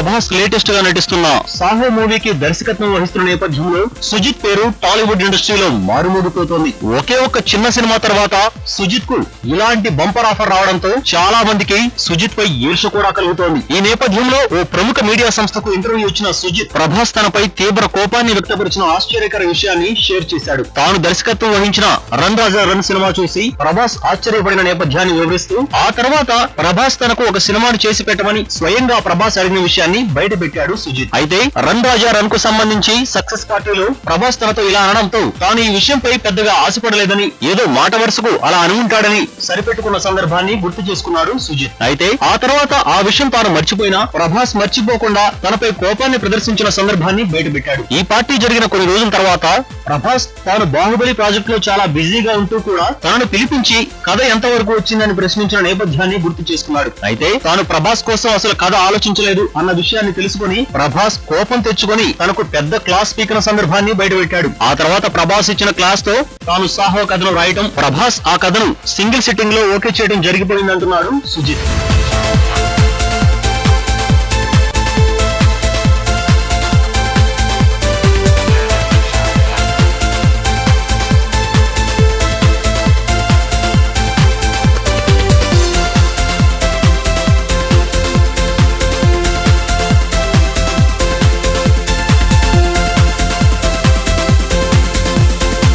Prabhas latest గా నటిస్తున్న సాహో మూవీకి దర్శకత్వం వహిస్తున్న నేపథ్యంలో సుజిత్ పేరు టాలీవుడ్ ఇండస్ట్రీలో మారుమోగిపోతోంది. ఒకే ఒక్క చిన్న సినిమా తర్వాత సుజిత్ కు ఇలాంటి బంపర్ ఆఫర్ రావడంతో చాలా మందికి సుజిత్ పై ఈర్ష్య కూడా కలుగుతోంది. ఈ నేపథ్యంలో ఓ ప్రముఖ మీడియా సంస్థకు ఇంటర్వ్యూ ఇచ్చిన సుజిత్ ప్రభాస్ తనపై తీవ్ర కోపాన్ని వ్యక్తపరిచిన ఆశ్చర్యకర విషయాన్ని షేర్ చేశాడు. తాను దర్శకత్వం వహించిన రన్ రాజా రన్ సినిమా చూసి ప్రభాస్ ఆశ్చర్యపడిన నేపథ్యాన్ని వివరిస్తూ ఆ తర్వాత ప్రభాస్ తనకు ఒక సినిమాను చేసి పెట్టమని స్వయంగా ప్రభాస్ అడిగిన విషయాన్ని బయట పెట్టాడు సుజిత్. అయితే రన్ రాజా రన్ కు సంబంధించి సక్సెస్ పార్టీలో ప్రభాస్ తనతో ఇలా అనడంతో తాను ఈ విషయంపై పెద్దగా ఆశపడలేదని, ఏదో మాట వరుసకు అలా అనుకుంటాడని సరిపెట్టుకున్న సందర్భాన్ని గుర్తు చేసుకున్నాడు సుజిత్. అయితే ఆ తర్వాత ఆ విషయం తాను మర్చిపోయినా ప్రభాస్ మర్చిపోకుండా తనపై కోపాన్ని ప్రదర్శించిన సందర్భాన్ని బయటపెట్టాడు. ఈ పార్టీ జరిగిన కొన్ని రోజుల తర్వాత ప్రభాస్ తాను బాహుబలి ప్రాజెక్ట్ లో చాలా బిజీగా ఉంటూ కూడా తనను పిలిపించి కథ ఎంతవరకు వచ్చిందని ప్రశ్నించిన నేపథ్యాన్ని గుర్తు చేసుకున్నాడు. అయితే తాను ప్రభాస్ కోసం అసలు కథ ఆలోచించలేదు అన్న విషయాన్ని తెలుసుకుని ప్రభాస్ కోపం తెచ్చుకొని తనకు పెద్ద క్లాస్ పీకిన సందర్భాన్ని బయటపెట్టాడు. ఆ తర్వాత ప్రభాస్ ఇచ్చిన క్లాస్ తో తాను సాహో కథను రాయటం, ప్రభాస్ ఆ కథను సింగిల్ సిట్టింగ్ లో ఓకే చేయడం జరిగిపోయిందంటున్నాడు సుజిత్.